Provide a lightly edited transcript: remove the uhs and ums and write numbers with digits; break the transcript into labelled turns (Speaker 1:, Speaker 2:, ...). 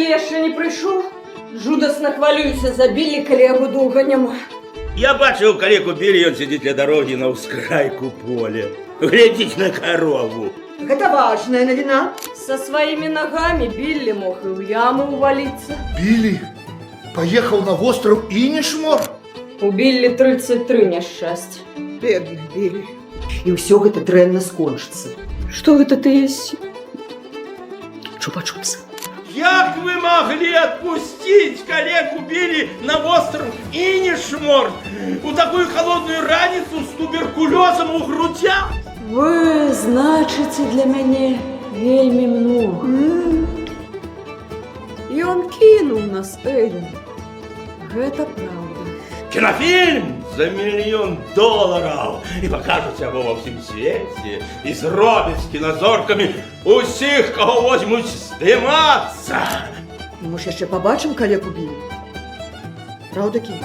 Speaker 1: яшчэ не прыйшоў? Жудасна хвалююся за Біллі, калі яго доўга няма.
Speaker 2: Я бачыў, калеку Біллі, ён сидзіць ля дарогі на ўскрайку поля. Глядзіць на корову.
Speaker 3: Гэта важная навіна.
Speaker 1: Со сваімі нагамі Біллі мог і ў яму ўваліцца.
Speaker 4: Біллі поехал на остров Інішмор?
Speaker 1: У Біллі 33 няшчасця.
Speaker 3: Бедны Біллі. І ўсё гэта дрэнна скончыцца.
Speaker 1: Што гэта ты есі?
Speaker 3: Чупа-чупсы.
Speaker 2: Як вы могли отпустить калеку Біллі на остров Інішмор у такую холодную раніцу з туберкулёзом у грудях?
Speaker 1: Вы значыце для мяне вельмі многа. Ён кінуў нас, Элен. Гэта правда.
Speaker 2: Кинофильм за $1 мільён і покажуть яго во всім свеце і зробять з кінозоркамі усіх, кого возьмуть здымацца.
Speaker 3: Мы ж яшчэ пабачым калеку Біллі. Праўда, Кім?